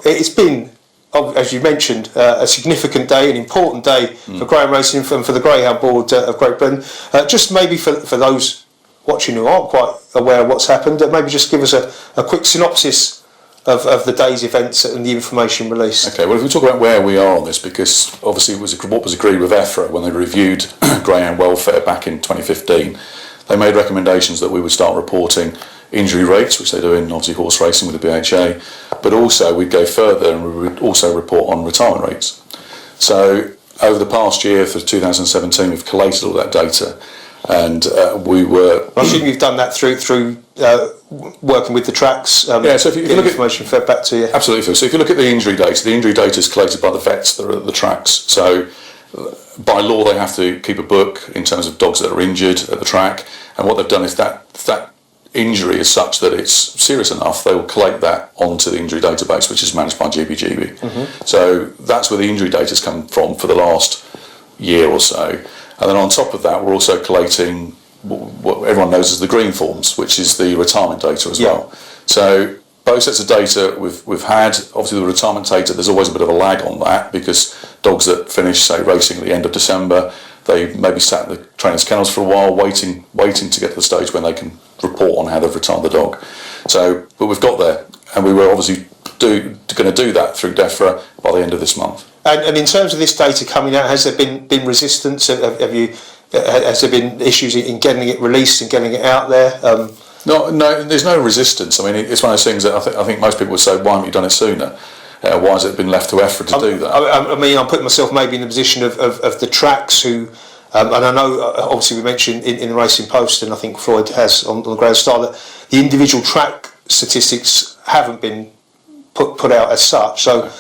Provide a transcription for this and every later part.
it's been, as you mentioned, a significant day, an important day for greyhound racing and for the Greyhound Board of Great Britain. Just maybe for those watching who aren't quite aware of what's happened, maybe just give us a quick synopsis of the day's events and the information released. Okay, well, if we talk about where we are on this, because obviously it was what was agreed with EFRA when they reviewed greyhound welfare back in 2015, they made recommendations that we would start reporting injury rates, which they do in obviously horse racing with the BHA, but also we'd go further and we would also report on retirement rates. So over the past year, for 2017, we've collated all that data, and we were... I assume you've done that through working with the tracks, yeah, so if you look information fed back to you. Absolutely, Phil. So if you look at the injury data is collated by the vets that are at the tracks. So by law they have to keep a book in terms of dogs that are injured at the track, and what they've done is that injury is such that it's serious enough, they will collate that onto the injury database, which is managed by GBGB. So that's where the injury data's come from for the last year or so. And then on top of that, we're also collating what everyone knows as the green forms, which is the retirement data as well. So both sets of data we've had. Obviously the retirement data, there's always a bit of a lag on that, because dogs that finish, say, racing at the end of December, they maybe sat in the trainers' kennels for a while, waiting to get to the stage when they can report on how they've retired the dog. So, but we've got there, and we were obviously going to do that through DEFRA by the end of this month. And in terms of this data coming out, has there been resistance? Has there been issues in getting it released and getting it out there? No, there's no resistance. I mean, it's one of those things that I think most people would say, why haven't you done it sooner? Why has it been left to EFRA to do that? I mean, I'm putting myself maybe in the position of the tracks who, and I know obviously we mentioned in the Racing Post, and I think Floyd has on the Greyhound Star, that the individual track statistics haven't been put out as such. So,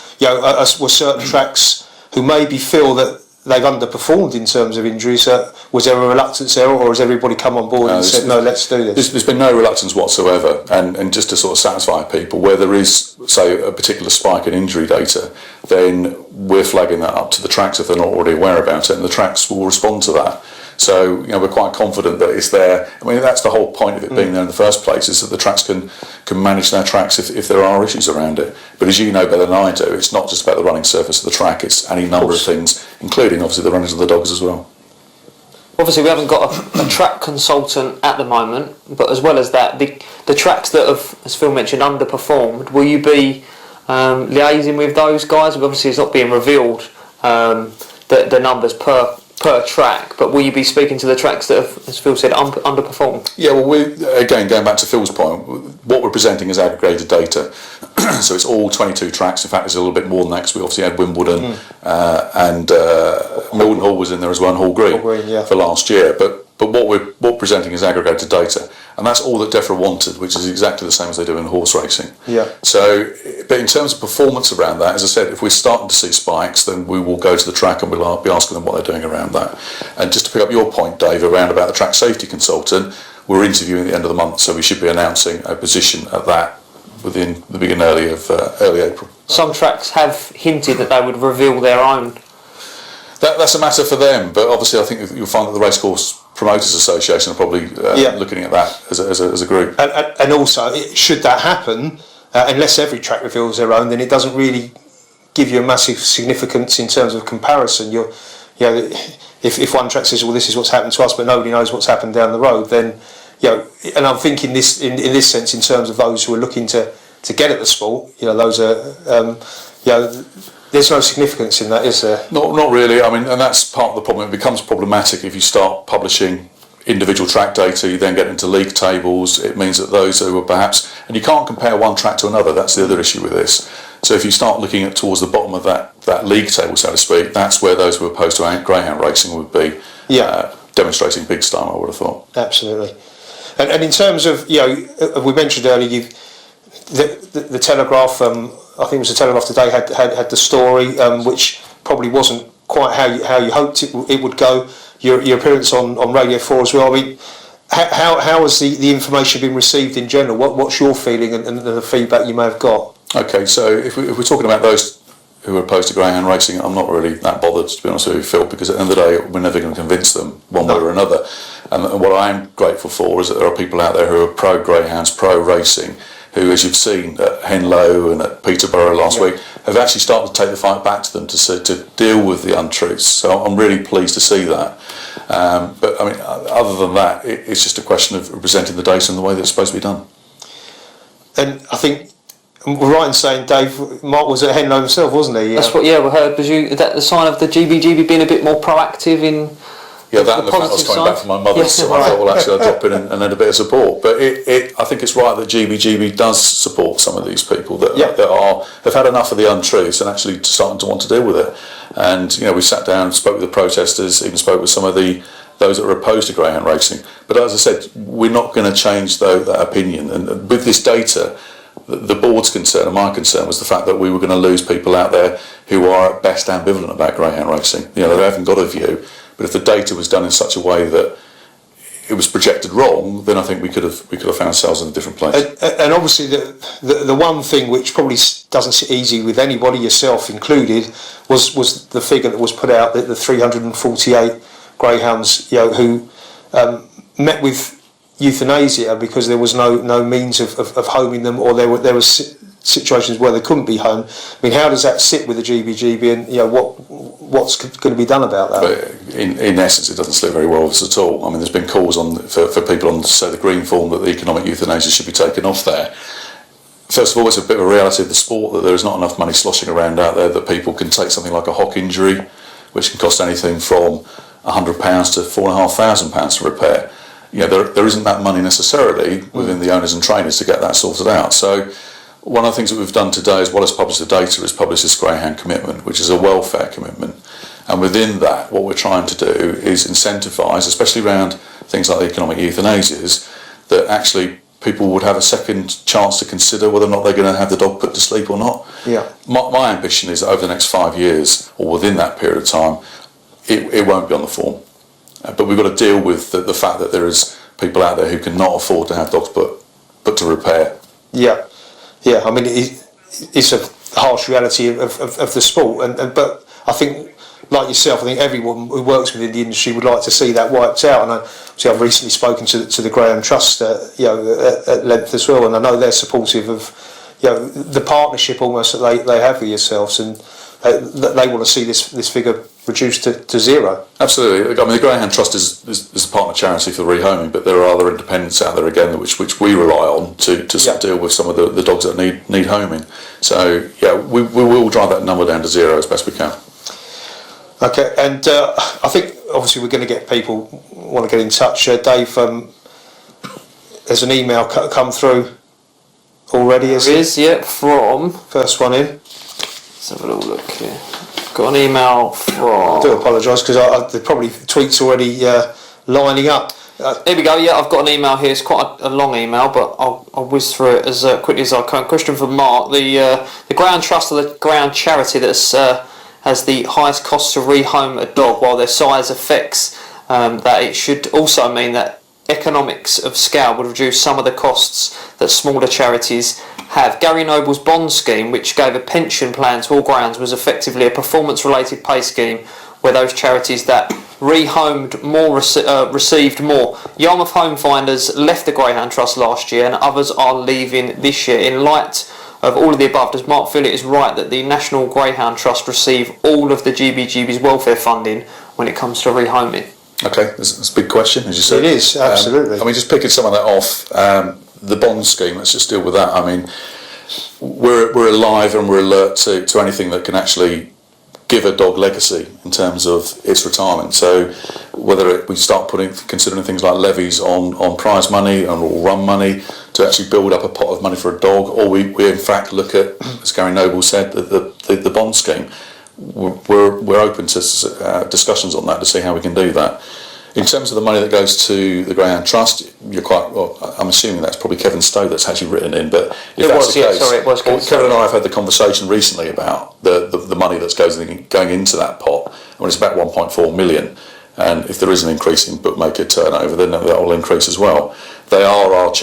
were certain tracks who maybe feel that they've underperformed in terms of injuries. Was there a reluctance there, or has everybody come on board and said, no, let's do this? There's been no reluctance whatsoever, and just to sort of satisfy people, where there is, say, a particular spike in injury data, then we're flagging that up to the tracks if they're not already aware about it, and the tracks will respond to that. So, we're quite confident that it's there. I mean, that's the whole point of it being there in the first place, is that the tracks can manage their tracks if there are issues around it. But as you know better than I do, it's not just about the running surface of the track, it's any number of things, including obviously the runnings of the dogs as well. Obviously we haven't got a track consultant at the moment, but as well as that, the tracks that have, as Phil mentioned, underperformed, will you be liaising with those guys? Obviously it's not being revealed, the numbers per track, but will you be speaking to the tracks that have, as Phil said, underperformed? Yeah, well, again, going back to Phil's point, what we're presenting is aggregated data. So it's all 22 tracks. In fact, there's a little bit more than that, because we obviously had Wimbledon and Milton Hall was in there as well, and Hall Green for last year. But what we're presenting is aggregated data, and that's all that DEFRA wanted, which is exactly the same as they do in horse racing. So, but in terms of performance around that, as I said, if we're starting to see spikes, then we will go to the track and we'll be asking them what they're doing around that. And just to pick up your point, Dave, around about the track safety consultant, we're interviewing at the end of the month, so we should be announcing a position at that within the beginning early April. Some tracks have hinted that they would reveal their own. That's a matter for them, but obviously I think you'll find that the Racecourse Promoters Association are probably looking at that as a group. And also, should that happen, unless every track reveals their own, then it doesn't really give you a massive significance in terms of comparison. If one track says, well, this is what's happened to us, but nobody knows what's happened down the road, then, and I'm thinking this in this sense in terms of those who are looking to get at the sport, those are, there's no significance in that, is there? Not really. I mean, and that's part of the problem. It becomes problematic if you start publishing individual track data. You then get into league tables. It means that those who are perhaps, and you can't compare one track to another. That's the other issue with this. So if you start looking at towards the bottom of that league table, so to speak, that's where those who are opposed to greyhound racing would be demonstrating big style, I would have thought. Absolutely. And in terms of, we mentioned earlier, the Telegraph, I think it was the Telegraph today, had the story, which probably wasn't quite how you hoped it would go. Your appearance on Radio 4 as well. I mean, how has the information been received in general? What's your feeling and the feedback you may have got? Okay, so if we're talking about those who are opposed to greyhound racing, I'm not really that bothered, to be honest with you, Phil, because at the end of the day, we're never going to convince them one way or another. And what I am grateful for is that there are people out there who are pro-greyhounds, pro-racing, who, as you've seen at Henlow and at Peterborough last week, have actually started to take the fight back to them to deal with the untruths. So I'm really pleased to see that. But I mean, other than that, it's just a question of presenting the data in the way that it's supposed to be done. And I think we're right in saying, Dave, Mark was at Henlow himself, wasn't he? That's what, we heard. Is that the sign of the GBGB being a bit more proactive in? Yeah, that and the fact I was coming back from my mother's, so I thought, well, actually, I'll drop in and lend a bit of support. But I think it's right that GBGB does support some of these people that have had enough of the untruths and actually starting to want to deal with it. And we sat down, spoke with the protesters, even spoke with some of those that were opposed to greyhound racing. But as I said, we're not going to change that opinion. And with this data, the board's concern and my concern was the fact that we were going to lose people out there who are at best ambivalent about greyhound racing. They haven't got a view. But if the data was done in such a way that it was projected wrong, then I think we could have found ourselves in a different place. And obviously, the one thing which probably doesn't sit easy with anybody, yourself included, was the figure that was put out, that the 348 greyhounds, who met with euthanasia because there was no means of homing them, or there was situations where they couldn't be homed. I mean, how does that sit with the GBGB, and what's going to be done about that? But in essence, it doesn't sit very well with us at all. I mean, there's been calls for people on, say, the green form that the economic euthanasia should be taken off there. First of all, it's a bit of a reality of the sport that there is not enough money sloshing around out there that people can take something like a hock injury, which can cost anything from £100 to £4,500 to repair. There isn't that money necessarily within the owners and trainers to get that sorted out. So one of the things that we've done today, as well as publish the data, is publish this Greyhound commitment, which is a welfare commitment. And within that, what we're trying to do is incentivise, especially around things like the economic euthanasias, that actually people would have a second chance to consider whether or not they're going to have the dog put to sleep or not. Yeah. My ambition is that over the next 5 years, or within that period of time, it won't be on the form. But we've got to deal with the fact that there is people out there who cannot afford to have dogs put to repair. Yeah. Yeah, I mean, it's a harsh reality of the sport, but I think, like yourself, I think everyone who works within the industry would like to see that wiped out. And I've recently spoken to the Greyhound Trust, at length as well, and I know they're supportive of, the partnership almost that they have with yourselves, and they want to see this figure reduced to zero. Absolutely. I mean, the Greyhound Trust is a partner charity for rehoming, but there are other independents out there again which we rely on to deal with some of the dogs that need homing. So we will drive that number down to zero as best we can. Okay, and I think obviously we're going to get people want to get in touch. Dave, there's an email come through already. There is, from first one in. Let's have a little look here. Got an email from... I do apologise because there's probably tweets already lining up. Here we go. I've got an email here. It's quite a long email, but I'll whiz through it as quickly as I can. Question from Mark. The Greyhound Trust, or the Greyhound charity that has the highest cost to rehome a dog, while their size affects that, it should also mean that economics of scale would reduce some of the costs that smaller charities have. Gary Noble's bond scheme, which gave a pension plan to all greyhounds, was effectively a performance-related pay scheme where those charities that rehomed more received more. Yarmouth Home Finders left the Greyhound Trust last year, and others are leaving this year. In light of all of the above, does Mark feel it is right that the National Greyhound Trust receive all of the GBGB's welfare funding when it comes to rehoming? Okay, that's a big question, as you said. It is, absolutely. I mean, just picking some of that off, the bond scheme, let's just deal with that. I mean, we're alive and we're alert to anything that can actually give a dog legacy in terms of its retirement. So whether we start considering things like levies on prize money or run money to actually build up a pot of money for a dog, or we in fact look at, as Gary Noble said, the bond scheme. We're open to discussions on that to see how we can do that. In terms of the money that goes to the Greyhound Trust, you're quite well. I'm assuming that's probably Kevin Stowe that's actually written in. But if that's the case, it was Kevin and I have had the conversation recently about the money that's going into that pot. When it's about 1.4 million, and if there is an increase in bookmaker turnover, then that will increase as well. They are our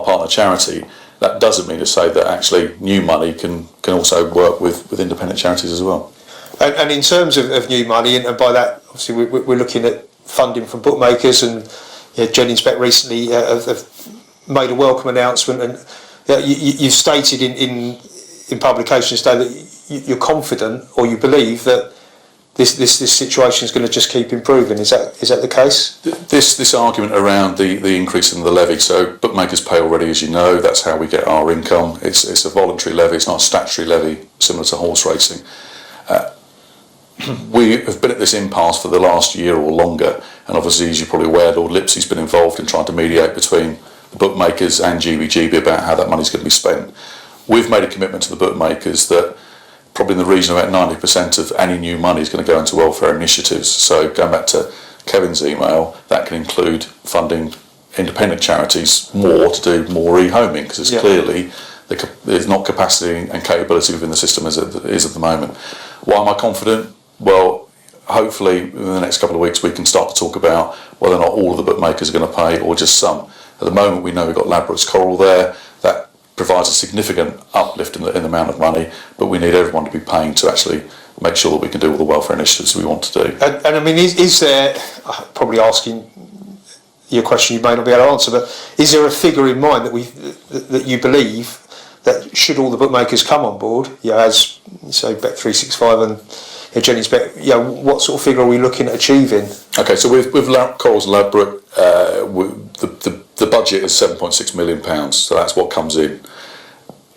partner charity. That doesn't mean to say that actually new money can also work with independent charities as well. And in terms of new money, and by that, obviously, we're looking at funding from bookmakers, and Jennings Bet recently have made a welcome announcement, and you've stated in publications today that you're confident, or you believe that this situation is going to just keep improving. Is that the case? This argument around the increase in the levy. So bookmakers pay already, as you know. That's how we get our income. It's a voluntary levy. It's not a statutory levy similar to horse racing. We have been at this impasse for the last year or longer, and obviously, as you're probably aware, Lord Lipsey's been involved in trying to mediate between the bookmakers and GBGB about how that money's going to be spent. We've made a commitment to the bookmakers that probably in the region of about 90% of any new money is going to go into welfare initiatives. So going back to Kevin's email, that can include funding independent charities more to do more rehoming, because it's clearly there's not capacity and capability within the system as it is at the moment. Why am I confident? Well, hopefully in the next couple of weeks we can start to talk about whether or not all of the bookmakers are going to pay or just some. At the moment we know we've got Ladbrokes Coral there. That provides a significant uplift in the amount of money, but we need everyone to be paying to actually make sure that we can do all the welfare initiatives we want to do. And I mean, is there, probably asking your question you may not be able to answer, but is there a figure in mind that you believe that should all the bookmakers come on board, as say Bet365 and Jenny's Bet, what sort of figure are we looking at achieving? Okay, so with Corals and Ladbroke, the budget is £7.6 million, so that's what comes in.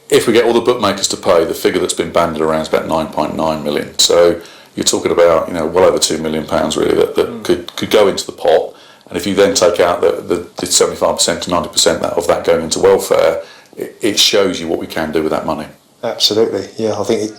If we get all the bookmakers to pay, the figure that's been banded around is about 9.9 million. So you're talking about well over £2 million really that could go into the pot. And if you then take out the 75% to 90% of that going into welfare, it shows you what we can do with that money. Absolutely, yeah. I think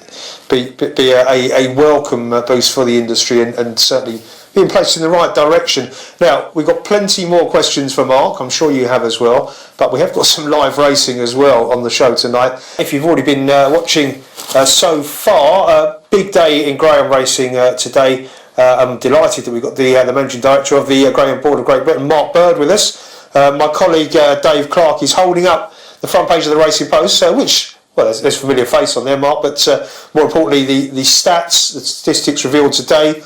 it'd be a welcome boost for the industry and certainly being placed in the right direction. Now, we've got plenty more questions for Mark, I'm sure you have as well, but we have got some live racing as well on the show tonight. If you've already been watching so far, big day in Greyhound racing today. I'm delighted that we've got the Managing Director of the Greyhound Board of Great Britain, Mark Bird, with us. My colleague Dave Clark is holding up the front page of the Racing Post, which, well, there's a familiar face on there, Mark, but more importantly, the stats, the statistics revealed today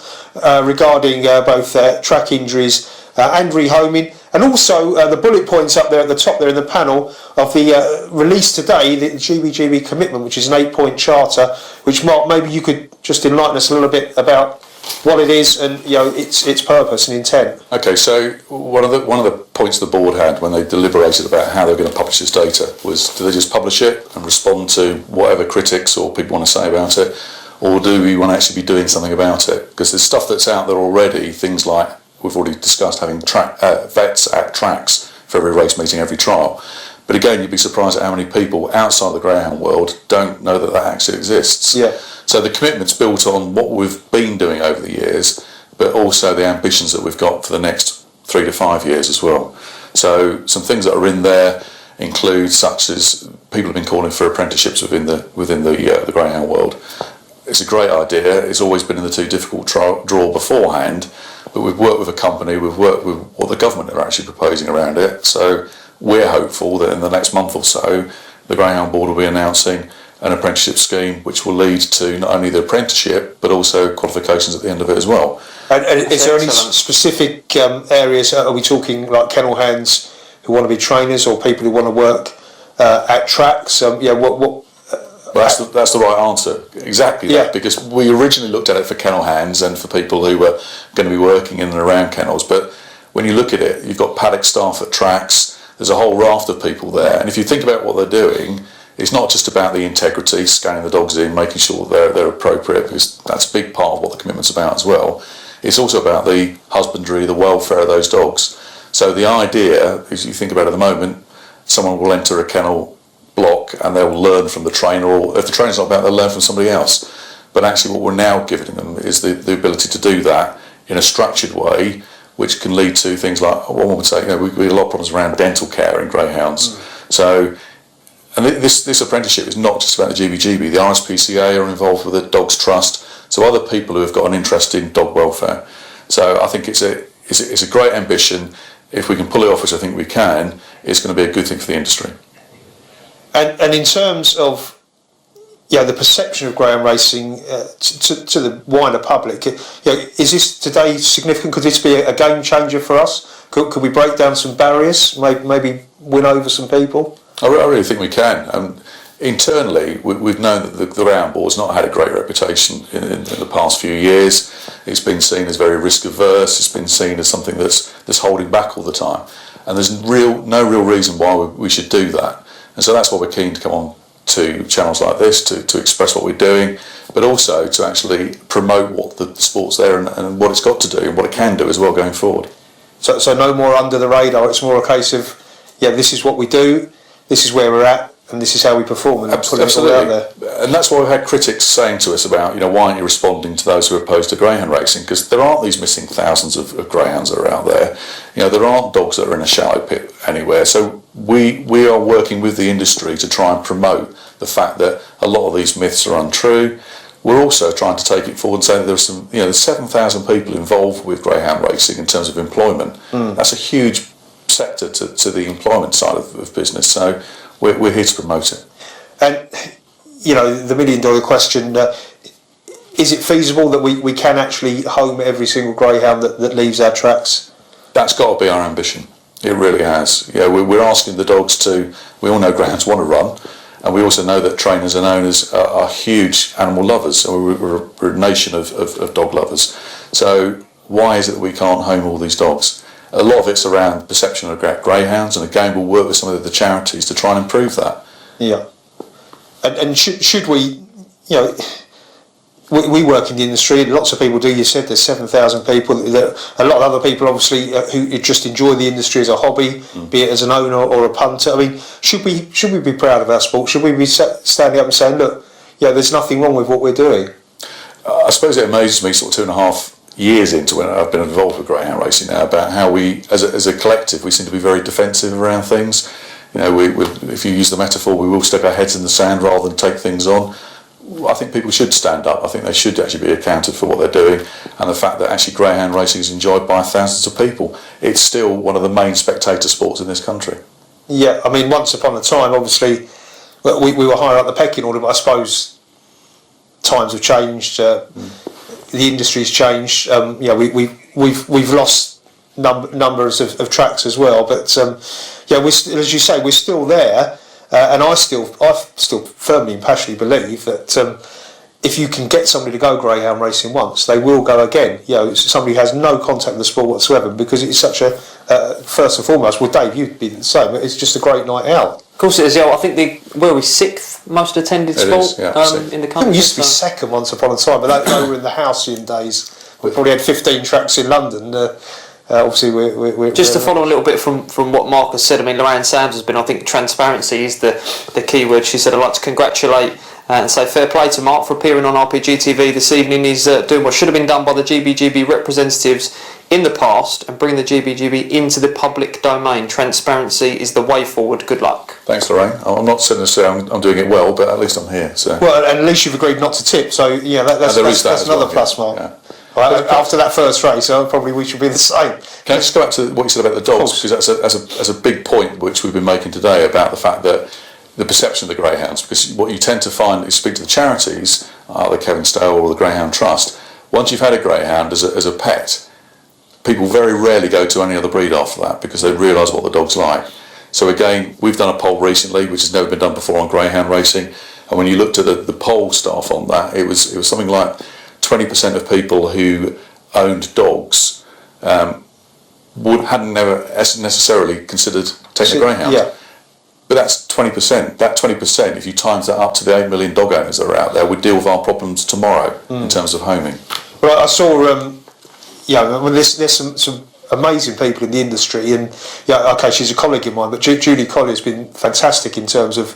regarding both track injuries and rehoming, and also the bullet points up there at the top there in the panel of the release today, the GBGB commitment, which is an 8-point charter, which, Mark, maybe you could just enlighten us a little bit about what it is and its purpose and intent. Okay, so one of the points the board had when they deliberated about how they were going to publish this data was, do they just publish it and respond to whatever critics or people want to say about it, or do we want to actually be doing something about it? Because there's stuff that's out there already, things like we've already discussed, having vets at tracks for every race meeting, every trial. But again, you'd be surprised at how many people outside the greyhound world don't know that actually exists. Yeah. So the commitment's built on what we've been doing over the years, but also the ambitions that we've got for the next 3 to 5 years as well. So some things that are in there include such as people have been calling for apprenticeships within the greyhound world. It's a great idea. It's always been in the too difficult draw beforehand, but we've worked with a company, we've worked with what the government are actually proposing around it. So we're hopeful that in the next month or so, the Greyhound Board will be announcing an apprenticeship scheme which will lead to not only the apprenticeship but also qualifications at the end of it as well. And is there any specific areas? Are we talking like kennel hands who want to be trainers, or people who want to work at tracks? Well, that's the right answer. Exactly that, because we originally looked at it for kennel hands and for people who were going to be working in and around kennels. But when you look at it, you've got paddock staff at tracks. There's a whole raft of people there, and if you think about what they're doing, it's not just about the integrity, scanning the dogs in, making sure they're appropriate, because that's a big part of what the commitment's about as well. It's also about the husbandry, the welfare of those dogs. So the idea, as you think about it at the moment, someone will enter a kennel block and they'll learn from the trainer, or if the trainer's not about, they'll learn from somebody else. But actually what we're now giving them is the ability to do that in a structured way, which can lead to things like, one would say, we have a lot of problems around dental care in greyhounds. So, and this apprenticeship is not just about the GBGB. The RSPCA are involved with the Dogs Trust, so other people who have got an interest in dog welfare. So I think it's a great ambition. If we can pull it off, which I think we can, it's going to be a good thing for the industry. And in terms of the perception of greyhound racing to the wider public, is this today significant? Could this be a game changer for us? Could we break down some barriers, maybe win over some people? I really think we can. Internally, we've known that the Greyhound Board's not had a great reputation in the past few years. It's been seen as very risk averse. It's been seen as something that's holding back all the time. And there's no real reason why we should do that. And so that's why we're keen to come on to channels like this to express what we're doing, but also to actually promote what the sport's there and what it's got to do and what it can do as well going forward. So no more under the radar. It's more a case of, this is what we do, this is where we're at, and this is how we perform, and putting it all out there. And that's why we've had critics saying to us about, why aren't you responding to those who are opposed to greyhound racing? Because there aren't these missing thousands of greyhounds that are out there. There aren't dogs that are in a shallow pit anywhere. So we are working with the industry to try and promote the fact that a lot of these myths are untrue. We're also trying to take it forward and say that there's there's 7,000 people involved with greyhound racing in terms of employment. That's a huge sector to the employment side of business. So we're here to promote it. And, the $1 million question, is it feasible that we can actually home every single greyhound that leaves our tracks? That's got to be our ambition. It really has. We're asking the dogs we all know greyhounds want to run, and we also know that trainers and owners are huge animal lovers. So we're a nation of dog lovers. So why is it that we can't home all these dogs? A lot of it's around perception of greyhounds, and again we'll work with some of the charities to try and improve that. Yeah. And should we, we work in the industry, lots of people do, you said there's 7,000 people, a lot of other people obviously who just enjoy the industry as a hobby, be it as an owner or a punter. I mean, should we be proud of our sport? Should we be standing up and saying, look, there's nothing wrong with what we're doing? I suppose it amazes me sort of 2.5 years into when I've been involved with greyhound racing now about how we, as a collective, we seem to be very defensive around things. If you use the metaphor, we will stick our heads in the sand rather than take things on. I think people should stand up. I think they should actually be accounted for what they're doing, and the fact that actually greyhound racing is enjoyed by thousands of people. It's still one of the main spectator sports in this country. Yeah, I mean, once upon a time, obviously, we were higher up the pecking order, but I suppose times have changed. The industry's changed. We've lost numbers of tracks as well. But as you say, we're still there, and I still firmly and passionately believe that if you can get somebody to go greyhound racing once, they will go again. Somebody who has no contact with the sport whatsoever, because it's such a first and foremost. Well, Dave, you'd be the same. It's just a great night out. Of course it is. I think where are we, 6th most attended sport in the country? It used to be second once upon a time, but they were in the halcyon days. We probably had 15 tracks in London. Obviously, we're just to follow a little bit from what Mark has said. I mean, Lorraine Sams has been. I think transparency is the key word. She said, "I'd like to congratulate and say fair play to Mark for appearing on RPGTV this evening. He's doing what should have been done by the GBGB representatives in the past and bringing the GBGB into the public domain. Transparency is the way forward. Good luck." Thanks, Lorraine. I'm not saying I'm doing it well, but at least I'm here. So. Well, and at least you've agreed not to tip. So that's another plus mark. Yeah. Well, after that first race, probably we should be the same. Can I just go back to what you said about the dogs, because that's a big point which we've been making today about the fact that the perception of the greyhounds, because what you tend to find is speak to the charities, the Kevin Stale or the Greyhound Trust. Once you've had a greyhound as a pet, people very rarely go to any other breed after that because they realise what the dog's like. So again, we've done a poll recently which has never been done before on greyhound racing, and when you looked at the poll stuff on that, it was something like 20% of people who owned dogs hadn't never necessarily considered taking a greyhound. Yeah. But that's 20%. That 20%, if you times that up to the 8 million dog owners that are out there, would deal with our problems tomorrow in terms of homing. Well, I saw, there's some amazing people in the industry, and she's a colleague of mine, but Julie Collier's been fantastic in terms of,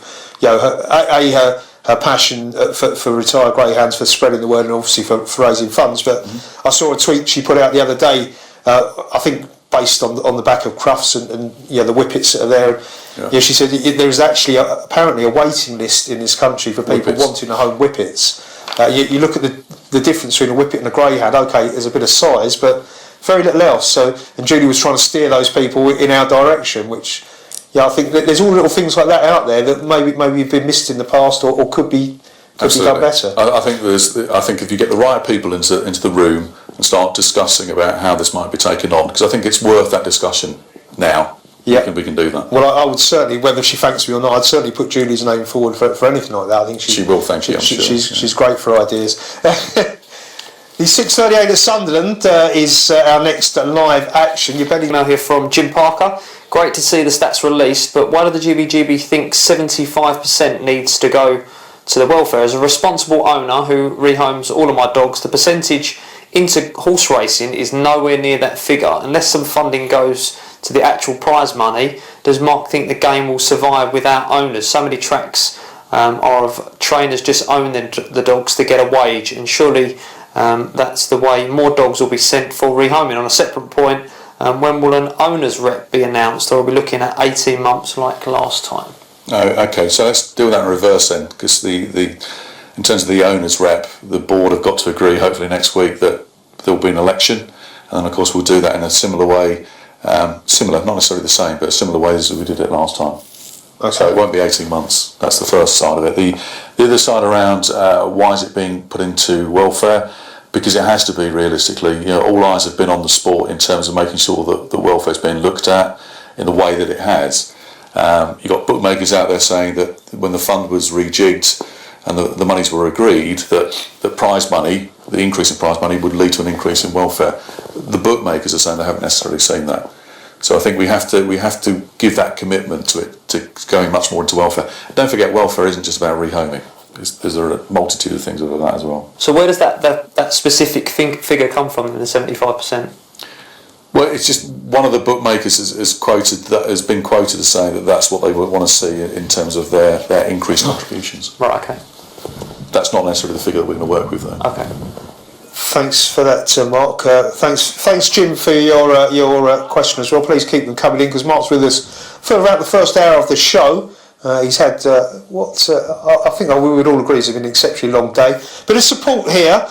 her passion for retired greyhounds, for spreading the word, and obviously for raising funds. But I saw a tweet she put out the other day, I think based on the back of Crufts and the whippets that are there. Yeah, she said there's actually apparently a waiting list in this country for people wanting to home whippets. You look at the difference between a whippet and a greyhound. Okay, there's a bit of size, but very little else. So, and Julie was trying to steer those people in our direction, which, I think that there's all little things like that out there that maybe have been missed in the past or could be done better. I think if you get the right people into the room and start discussing about how this might be taken on, because I think it's worth that discussion now. Yeah. we can do that. Well, I would certainly, whether she thanks me or not, I'd certainly put Julie's name forward for anything like that. I think She will thank you, I'm sure. She's great for ideas. The 6:38 at Sunderland is our next live action. You're betting Email here from Jim Parker. Great to see the stats released, but why do the GBGB think 75% needs to go to the welfare? As a responsible owner who rehomes all of my dogs, the percentage into horse racing is nowhere near that figure. Unless some funding goes to the actual prize money, does Mark think the game will survive without owners? So many tracks are of trainers just own the dogs to get a wage, and surely that's the way more dogs will be sent for rehoming. On a separate point, when will an owner's rep be announced, or are we looking at 18 months like last time? Oh, okay, so let's do that in reverse then, because in terms of the owner's rep, the board have got to agree, hopefully next week, that there will be an election, and then of course we'll do that in a similar way, similar, not necessarily the same, but a similar way as we did it last time. Okay. So it won't be 18 months. That's the first side of it. The other side around why is it being put into welfare? Because it has to be, realistically. All eyes have been on the sport in terms of making sure that the welfare is being looked at in the way that it has. You've got bookmakers out there saying that when the fund was rejigged and the monies were agreed, that the prize money, the increase in prize money, would lead to an increase in welfare. The bookmakers are saying they haven't necessarily seen that. So I think we have to give that commitment to it, to going much more into welfare. Don't forget, welfare isn't just about rehoming. There's a multitude of things over that as well. So where does that specific figure come from in the 75%? Well, it's just one of the bookmakers has been quoted as saying that that's what they would want to see in terms of their increased contributions. Right, okay. That's not necessarily the figure that we're going to work with, though. Okay. Thanks for that, Mark. Thanks, Jim, for your question as well. Please keep them coming in, because Mark's with us for about the first hour of the show. He's had I think we would all agree has been an exceptionally long day. Bit of support here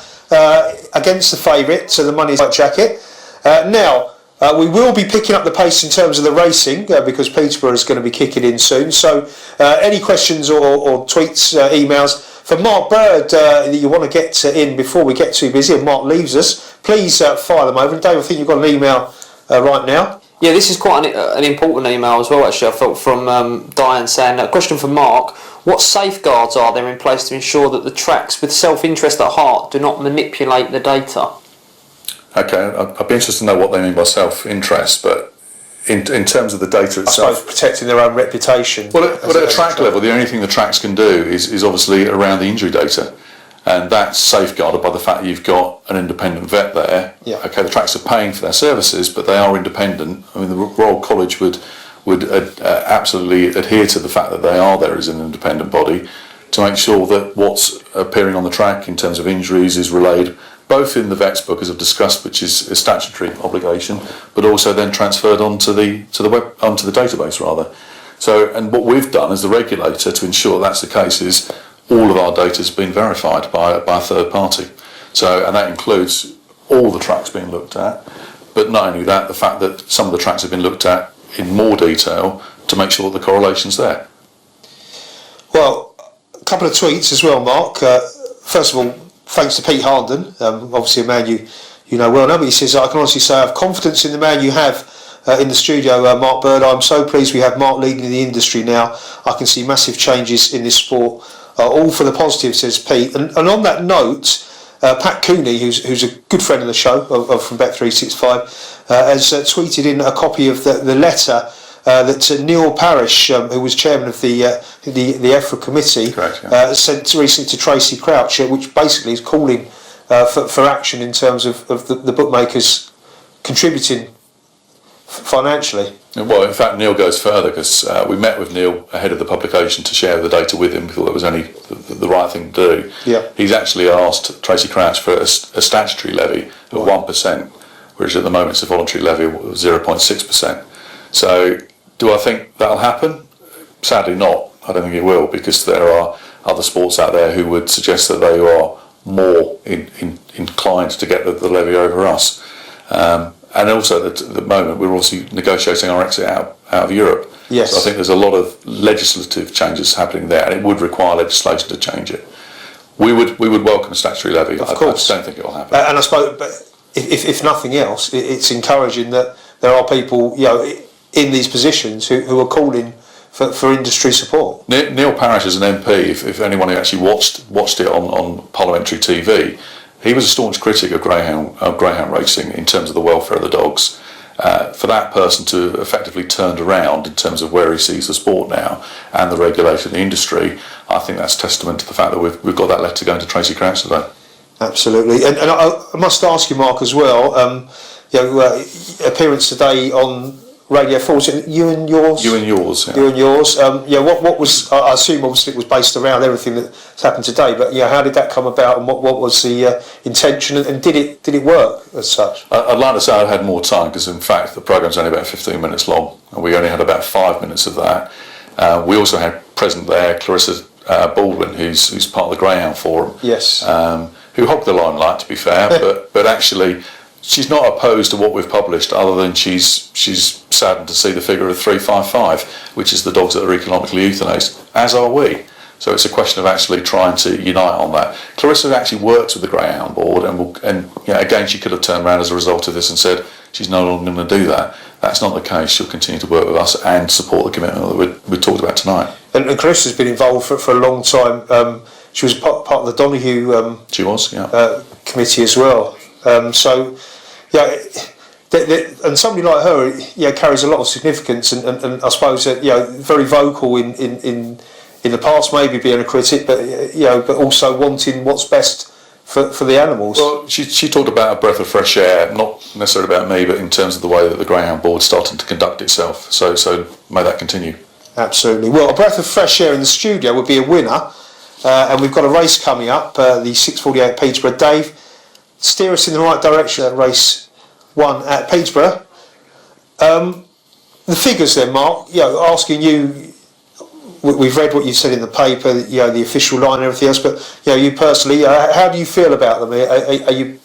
against the favourite, so the money's white jacket. Now, we will be picking up the pace in terms of the racing because Peterborough is going to be kicking in soon. So any questions or tweets, emails for Mark Bird that you want to get in before we get too busy and Mark leaves us, please fire them over. And Dave, I think you've got an email right now. Yeah, this is quite an important email as well, actually, I felt, from Diane saying, a question for Mark: what safeguards are there in place to ensure that the tracks with self-interest at heart do not manipulate the data? Okay, I'd be interested to know what they mean by self-interest, but in terms of the data itself, I suppose protecting their own reputation. Well, at a track level, the only thing the tracks can do is obviously around the injury data, and that's safeguarded by the fact that you've got an independent vet there. Yeah. Okay, the tracks are paying for their services, but they are independent. I mean, the Royal College would absolutely adhere to the fact that they are there as an independent body to make sure that what's appearing on the track in terms of injuries is relayed both in the vet's book, as I've discussed, which is a statutory obligation, but also then transferred onto the database rather. So, and what we've done as the regulator to ensure that's the case is all of our data has been verified by a third party. So, and that includes all the tracks being looked at, but not only that, the fact that some of the tracks have been looked at in more detail to make sure that the correlation's there. Well, a couple of tweets as well, Mark. First of all, thanks to Pete Harden, obviously a man you know well now, but he says, I can honestly say I have confidence in the man you have in the studio, Mark Bird. I'm so pleased we have Mark leading the industry now. I can see massive changes in this sport, all for the positive, says Pete. And on that note, Pat Cooney, who's a good friend of the show from Bet365, has tweeted in a copy of the letter that Neil Parish, who was chairman of the EFRA committee, correct, yeah, sent recently to Tracy Crouch, which basically is calling for action in terms of the bookmakers contributing financially. Well, in fact, Neil goes further, because we met with Neil ahead of the publication to share the data with him. We thought it was only the right thing to do. Yeah. He's actually asked Tracy Crouch for a statutory levy of 1%, whereas at the moment it's a voluntary levy of 0.6%. So, do I think that'll happen? Sadly not. I don't think it will, because there are other sports out there who would suggest that they are more inclined to get the levy over us. And also at the moment we're obviously negotiating our exit out of Europe. Yes. So I think there's a lot of legislative changes happening there, and it would require legislation to change it. We would welcome a statutory levy. Of course. I don't think it will happen. And I suppose, but if nothing else, it's encouraging that there are people, in these positions who are calling for industry support. Neil Parish is an MP. If anyone who actually watched it on parliamentary TV, he was a staunch critic of greyhound racing in terms of the welfare of the dogs. For that person to effectively turned around in terms of where he sees the sport now and the regulation of the industry, I think that's testament to the fact that we've got that letter going to Tracy Crouch today. Absolutely, and I must ask you, Mark, as well. Appearance today on Radio 4, was it you and yours? You and yours. Yeah. You and yours. What was? I assume obviously it was based around everything that's happened today. But how did that come about, and what was the intention, and did it work as such? I'd like to say I'd had more time, because in fact the programme's only about 15 minutes long, and we only had about 5 minutes of that. We also had present there Clarissa Baldwin, who's part of the Greyhound Forum. Yes. Who hogged the limelight, to be fair, but actually she's not opposed to what we've published, other than she's saddened to see the figure of 355, which is the dogs that are economically euthanized, as are we. So it's a question of actually trying to unite on that. Clarissa actually works with the Greyhound Board, and again, she could have turned around as a result of this and said she's no longer going to do that. That's not the case. She'll continue to work with us and support the commitment that we talked about tonight. And Clarissa's been involved for a long time. She was part of the Donahue She was, yeah. Committee as well. And somebody like her, carries a lot of significance, and I suppose that very vocal in the past, maybe being a critic, but also wanting what's best for the animals. Well, she talked about a breath of fresh air, not necessarily about me, but in terms of the way that the Greyhound Board's starting to conduct itself. So may that continue. Absolutely. Well, a breath of fresh air in the studio would be a winner, and we've got a race coming up, the 6:48 Peterborough. Dave, steer us in the right direction at race 1 at Peterborough. The figures then, Mark, asking you, we've read what you said in the paper, the official line and everything else, but you personally, how do you feel about them? Are you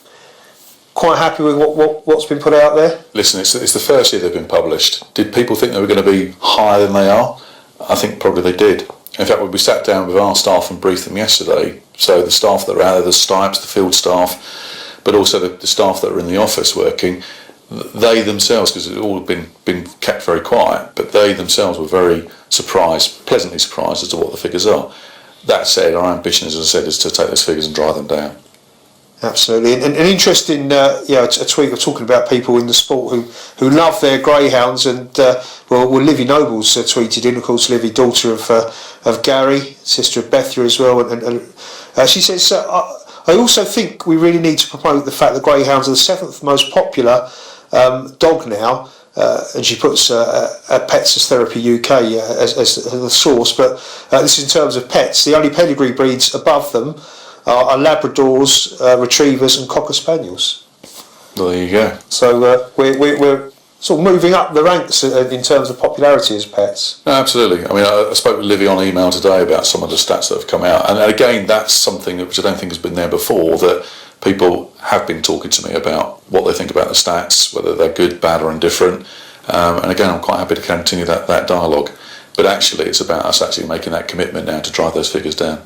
quite happy with what's been put out there? Listen, it's the first year they've been published. Did people think they were going to be higher than they are? I think probably they did. In fact, when we sat down with our staff and briefed them yesterday, so the staff that are out there, the Stipes, the field staff, but also the staff that are in the office working, they themselves, because it's all been kept very quiet, but they themselves were very surprised, pleasantly surprised as to what the figures are. That said, our ambition, as I said, is to take those figures and drive them down. Absolutely, and an interesting a tweet of talking about people in the sport who love their greyhounds, and Livy Nobles tweeted in, of course, Livy, daughter of Gary, sister of Bethia as well, and she says, I also think we really need to promote the fact that greyhounds are the 7th most popular dog now, and she puts Pets as Therapy UK as the source, but this is in terms of pets. The only pedigree breeds above them are Labradors, Retrievers and Cocker Spaniels. Well, there you go. So we're sort of moving up the ranks in terms of popularity as pets. No, absolutely. I mean, I spoke with Livy on email today about some of the stats that have come out, and again, that's something which I don't think has been there before, that people have been talking to me about what they think about the stats, whether they're good, bad or indifferent, and again, I'm quite happy to continue that dialogue, but actually it's about us actually making that commitment now to drive those figures down.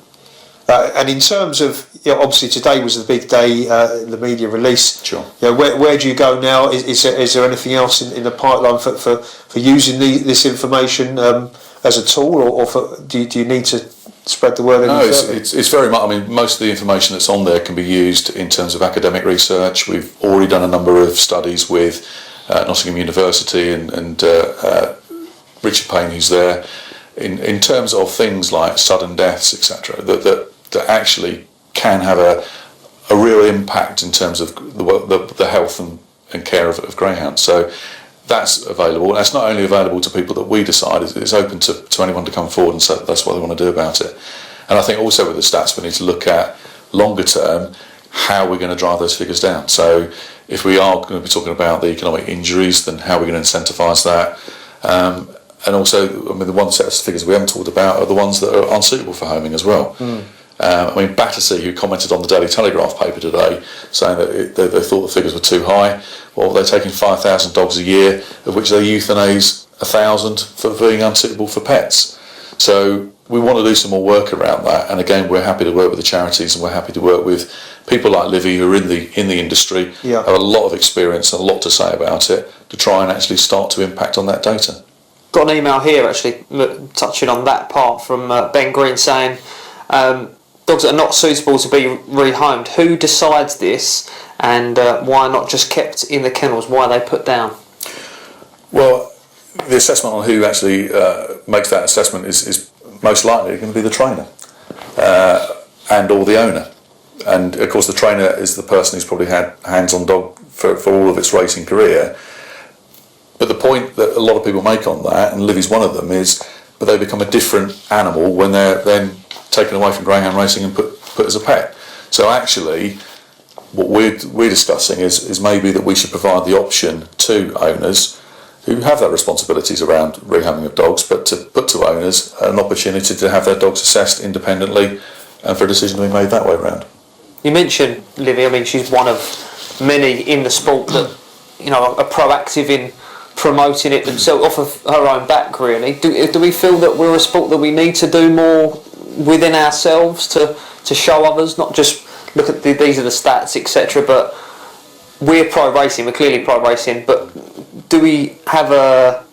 And in terms of, obviously today was the big day, the media release. Sure. Where do you go now? Is there anything else in the pipeline for using this information as a tool, or do you need to spread the word? No, it's very much. I mean, most of the information that's on there can be used in terms of academic research. We've already done a number of studies with Nottingham University and Richard Payne, who's there, in terms of things like sudden deaths, etc. That actually can have a real impact in terms of the health and care of greyhounds. So that's available. And it's not only available to people that we decide, it's open to anyone to come forward and say that's what they want to do about it. And I think also with the stats we need to look at longer term how we're going to drive those figures down. So if we are going to be talking about the economic injuries, then how are we going to incentivise that? And also, I mean, the one set of figures we haven't talked about are the ones that are unsuitable for homing as well. I mean, Battersea, who commented on the Daily Telegraph paper today, saying that they thought the figures were too high. Well, they're taking 5,000 dogs a year, of which they euthanize 1,000 for being unsuitable for pets. So we want to do some more work around that, and again, we're happy to work with the charities, and we're happy to work with people like Livy who are in the industry, Yeah. have a lot of experience and a lot to say about it, to try and actually start to impact on that data. Got an email here actually touching on that part from Ben Green saying dogs that are not suitable to be rehomed. Who decides this, and why not just kept in the kennels? Why are they put down? Well, the assessment on who actually makes that assessment is most likely going to be the trainer and or the owner. And of course the trainer is the person who's probably had hands-on dog for all of its racing career. But the point that a lot of people make on that, and Livy's one of them, is that they become a different animal when they're then taken away from greyhound racing and put as a pet. So actually what we're discussing is maybe that we should provide the option to owners who have their responsibilities around rehoming of dogs, but to put to owners an opportunity to have their dogs assessed independently and for a decision to be made that way around. You mentioned Livy. I mean, she's one of many in the sport that are proactive in promoting it themselves off of her own back. Really, do we feel that we're a sport that we need to do more within ourselves to show others, not just look at these are the stats, etc. But we're pro racing. We're clearly pro racing, but do we have a?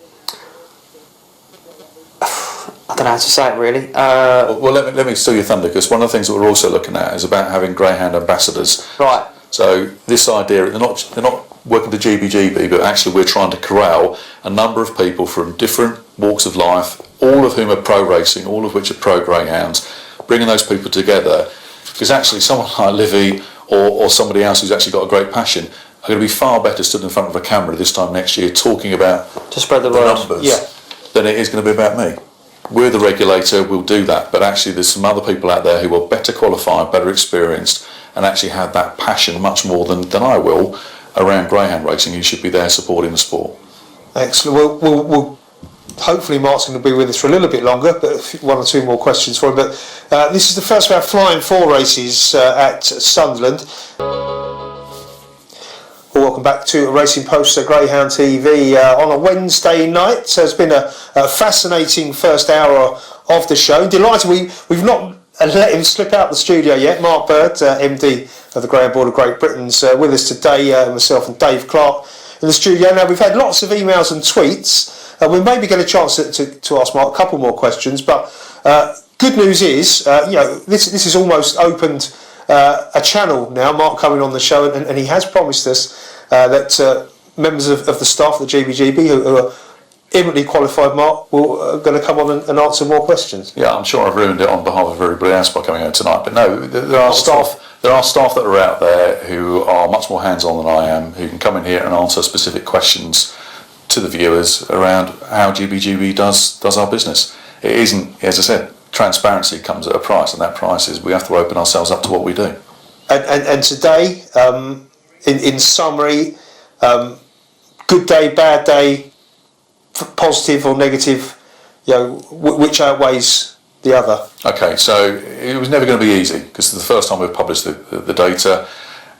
I don't know how to say it really. Well, let me steal your thunder, because one of the things that we're also looking at is about having Greyhound Ambassadors. Right. So this idea, they're not working to GBGB, but actually we're trying to corral a number of people from different walks of life, all of whom are pro racing, all of which are pro greyhounds, bringing those people together, because actually someone like Livy or somebody else who's actually got a great passion are going to be far better stood in front of a camera this time next year talking about to spread the word numbers than it is going to be about me. We're the regulator, we'll do that, but actually there's some other people out there who are better qualified, better experienced, and actually have that passion much more than I will around greyhound racing, who should be there supporting the sport. Excellent. We'll hopefully Mark's going to be with us for a little bit longer, but one or two more questions for him. But this is the first of our Flying 4 races at Sunderland. Well, welcome back to Racing Post Greyhound TV on a Wednesday night. So it's been a fascinating first hour of the show. Delighted we've not let him slip out the studio yet. Mark Bird, MD of the Greyhound Board of Great Britain's with us today, myself and Dave Clark in the studio. Now, we've had lots of emails and tweets. We maybe get a chance to ask Mark a couple more questions, but good news is, this has almost opened a channel now. Mark coming on the show, and he has promised us that members of the staff of the GBGB who are eminently qualified, Mark, are going to come on and answer more questions. Yeah, I'm sure I've ruined it on behalf of everybody else by coming out tonight, but no, there are staff that are out there who are much more hands-on than I am, who can come in here and answer specific questions to the viewers around how GBGB does our business. It isn't, as I said, transparency comes at a price, and that price is we have to open ourselves up to what we do. And today, in summary, good day, bad day, positive or negative, which outweighs the other? Okay, so it was never going to be easy, because the first time we've published the data,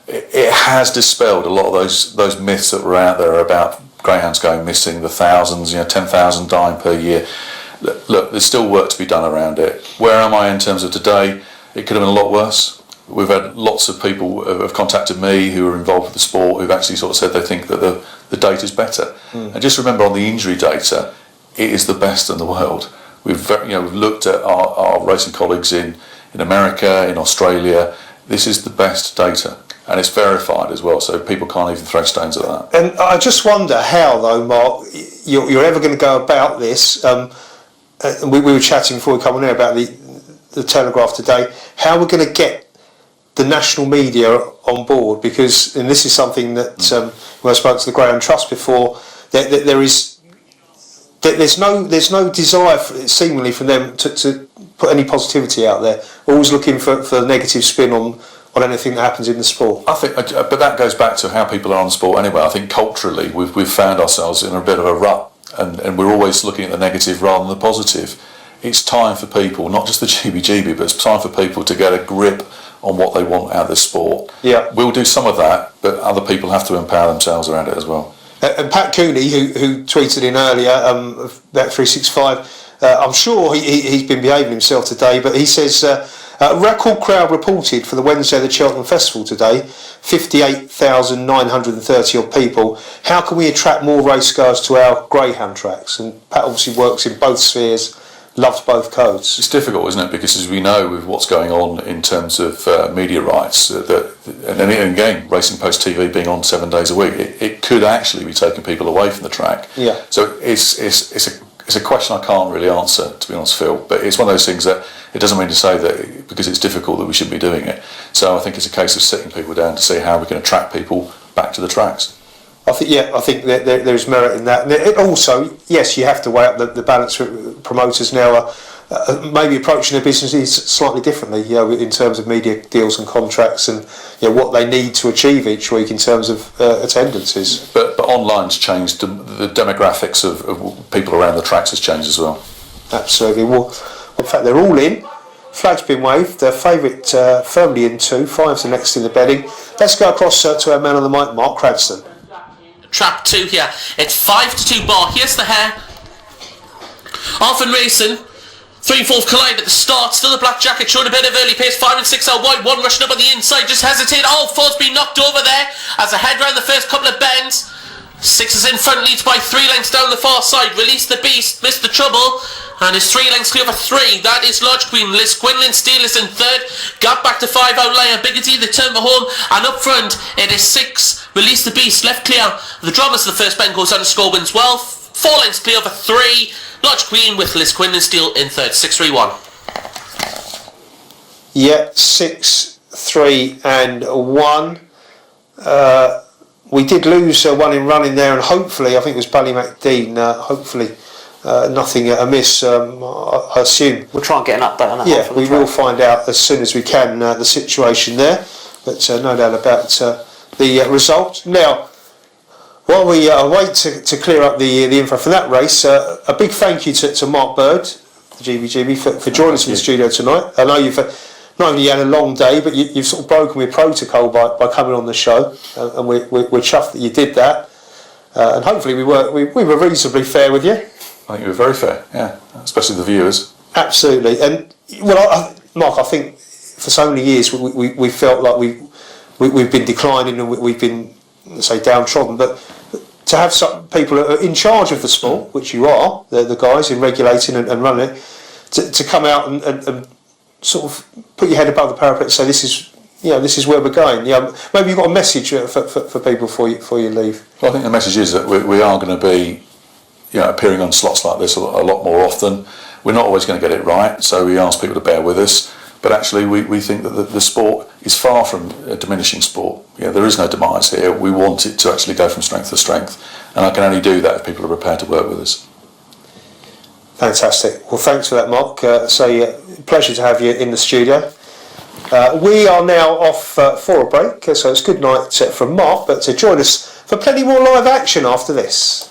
it has dispelled a lot of those myths that were out there about greyhounds going missing, the thousands, 10,000 dying per year. Look, there's still work to be done around it. Where am I in terms of today? It could have been a lot worse. We've had lots of people who have contacted me who are involved with the sport who've actually sort of said they think that the data's better. And just remember, on the injury data, it is the best in the world. We've looked at our racing colleagues in America, in Australia. This is the best data, and it's verified as well, so people can't even throw stones at that. And I just wonder how, though, Mark, you're ever going to go about this. We were chatting before we come on here about the Telegraph today, how we're going to get the national media on board, because, and this is something that when I spoke to the Greyhound Trust before, there's no desire seemingly from them to put any positivity out there. Always looking for a negative spin on anything that happens in the sport. I think, but that goes back to how people are on the sport anyway. I think culturally we've found ourselves in a bit of a rut, and we're always looking at the negative rather than the positive. It's time for people, not just the GBGB, but it's time for people to get a grip on what they want out of the sport. Yeah, we'll do some of that, but other people have to empower themselves around it as well. And Pat Cooney, who tweeted in earlier, Bet365, I'm sure he's been behaving himself today, but he says, record crowd reported for the Wednesday of the Cheltenham Festival today, 58,930 odd people. How can we attract more racegoers to our Greyhound tracks? And Pat obviously works in both spheres, loves both codes. It's difficult, isn't it? Because as we know with what's going on in terms of media rights, and again, Racing Post TV being on 7 days a week, it could actually be taking people away from the track. Yeah. So it's a question I can't really answer, to be honest, Phil. But it's one of those things that it doesn't mean to say that because it's difficult that we shouldn't be doing it. So I think it's a case of sitting people down to see how we can attract people back to the tracks. I think that there's merit in that. And it also, yes, you have to weigh up the balance. Promoters now are maybe approaching their businesses slightly differently, in terms of media deals and contracts, and what they need to achieve each week in terms of attendances. But online's changed. The demographics of people around the tracks has changed as well. Absolutely. Well, in fact, they're all in. Flag's been waved. Their favourite firmly in 2. 5's the next in the betting. Let's go across to our man on the mic, Mark Cranston. Trap 2 here. It's 5-2 bar. Here's the hare. Off and racing. 3 and 4 collide at the start. Still the black jacket showing a bit of early pace. 5 and 6 out wide. 1 rushing up on the inside. Just hesitate. 4's been knocked over there as I head round the first couple of bends. 6 is in front, leads by 3 lengths down the far side. Release the beast, missed the trouble, and is 3 lengths clear for 3. That is Lodge Queen. Liz Quinlan Steele is in 3rd. Gap back to 5, outlier Biggity, the turn for home, and up front it is 6. Release the beast, left clear. The Drummers, the first bend goes down to Scorbin's well. 4 lengths clear for 3. Lodge Queen with Liz Quinlan Steele in 3rd. 6-3-1. Yeah, 6, 3 and 1. We did lose one in running there, and hopefully, I think it was Ballymacdean, hopefully nothing amiss, I assume. We'll try and get an update on that. Yeah, we will find out as soon as we can the situation there, but no doubt about the result. Now, while we wait to clear up the info from that race, a big thank you to Mark Bird, the GBGB, for joining us in the studio tonight. I know you've not only had a long day, but you've sort of broken with protocol by coming on the show, and we're chuffed that you did that. And hopefully we were reasonably fair with you. I think you were very fair, yeah, especially the viewers. Absolutely, and Mark, I think for so many years we felt like we've been declining and we've been, say, downtrodden, but to have some people in charge of the sport, which you are, the guys in regulating and running it, to come out and sort of put your head above the parapet and say this is where we're going. Maybe you've got a message for people before you leave. Well, I think the message is that we are going to be appearing on slots like this a lot more often. We're not always going to get it right, so we ask people to bear with us. But actually, we think that the sport is far from a diminishing sport. There is no demise here. We want it to actually go from strength to strength, and I can only do that if people are prepared to work with us. Fantastic. Well, thanks for that, Mark. Pleasure to have you in the studio. We are now off for a break, so it's good night from Mark, but to join us for plenty more live action after this.